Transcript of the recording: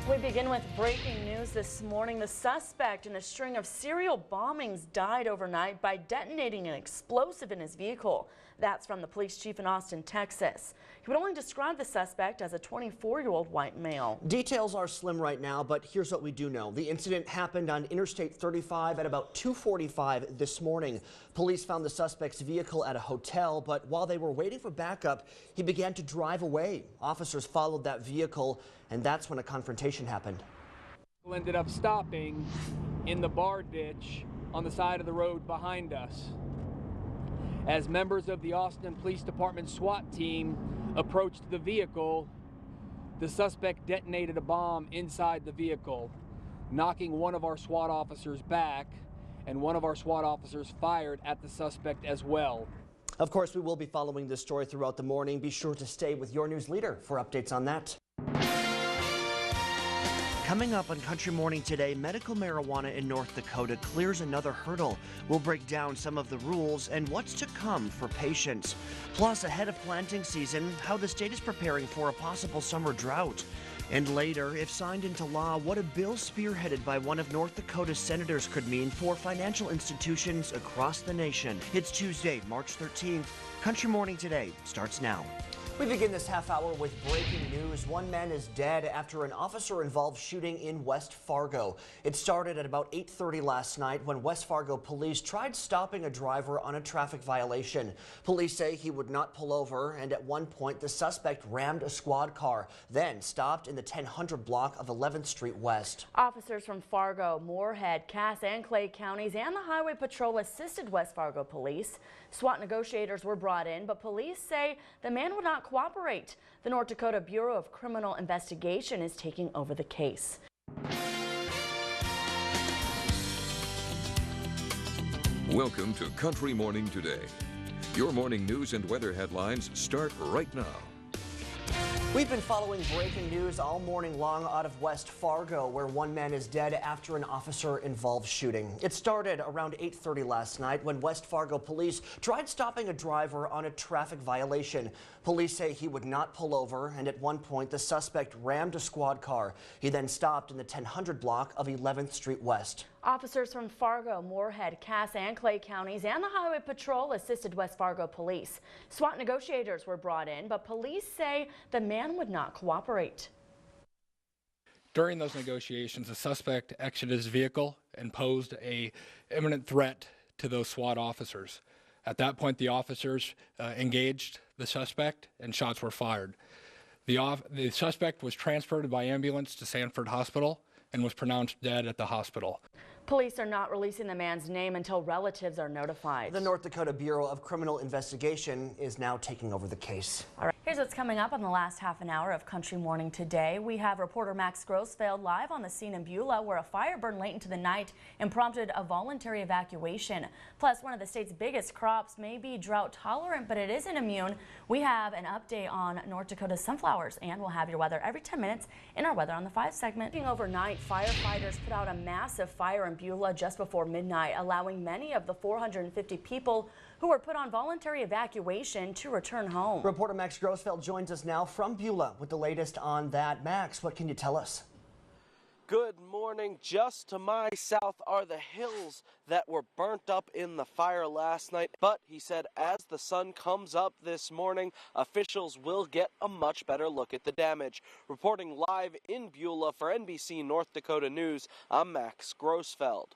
We begin with breaking news this morning. The suspect in a string of serial bombings died overnight by detonating an explosive in his vehicle. That's from the police chief in Austin, Texas. He would only describe the suspect as a 24-year-old white male. Details are slim right now, but here's what we do know. The incident happened on Interstate 35 at about 2:45 this morning. Police found the suspect's vehicle at a hotel, but while they were waiting for backup, he began to drive away. Officers followed that vehicle, and that's when a confrontation happened. Ended up stopping in the bar ditch on the side of the road behind us. As members of the Austin Police Department SWAT team approached the vehicle, the suspect detonated a bomb inside the vehicle, knocking one of our SWAT officers back, and one of our SWAT officers fired at the suspect as well. Of course, we will be following this story throughout the morning. Be sure to stay with your news leader for updates on that. Coming up on Country Morning today, medical marijuana in North Dakota clears another hurdle. We'll break down some of the rules and what's to come for patients. Plus, ahead of planting season, how the state is preparing for a possible summer drought. And later, if signed into law, what a bill spearheaded by one of North Dakota's senators could mean for financial institutions across the nation. It's Tuesday, March 13th. Country Morning today starts now. We begin this half hour with breaking news. One man is dead after an officer-involved shooting in West Fargo. It started at about 8:30 last night when West Fargo police tried stopping a driver on a traffic violation. Police say he would not pull over, and at one point the suspect rammed a squad car, then stopped in the 1000 block of 11th Street West. Officers from Fargo, Moorhead, Cass, and Clay counties and the Highway Patrol assisted West Fargo police. SWAT negotiators were brought in, but police say the man would not cooperate. The North Dakota Bureau of Criminal Investigation is taking over the case. Welcome to Country Morning Today. Your morning news and weather headlines start right now. We've been following breaking news all morning long out of West Fargo, where one man is dead after an officer-involved shooting. It started around 8:30 last night when West Fargo police tried stopping a driver on a traffic violation. Police say he would not pull over, and at one point the suspect rammed a squad car. He then stopped in the 1000 block of 11th Street West. Officers from Fargo, Moorhead, Cass, and Clay counties and the Highway Patrol assisted West Fargo police. SWAT negotiators were brought in, but police say the man would not cooperate. During those negotiations, the suspect exited his vehicle and posed an imminent threat to those SWAT officers. At that point, the officers engaged the suspect and shots were fired. The suspect was transported by ambulance to Sanford Hospital and was pronounced dead at the hospital. Police are not releasing the man's name until relatives are notified. The North Dakota Bureau of Criminal Investigation is now taking over the case. All right, here's what's coming up on the last half an hour of Country Morning today. We have reporter Max Grossfeld live on the scene in Beulah, where a fire burned late into the night and prompted a voluntary evacuation. Plus, one of the state's biggest crops may be drought tolerant, but it isn't immune. We have an update on North Dakota's sunflowers, and we'll have your weather every 10 minutes in our Weather on the 5 segment. Overnight, firefighters put out a massive fire in Beulah just before midnight, allowing many of the 450 people who were put on voluntary evacuation to return home. Reporter Max Grossfeld joins us now from Beulah with the latest on that. Max, what can you tell us? Good morning. Just to my south are the hills that were burnt up in the fire last night. But he said as the sun comes up this morning, officials will get a much better look at the damage. Reporting live in Beulah for NBC North Dakota News, I'm Max Grossfeld.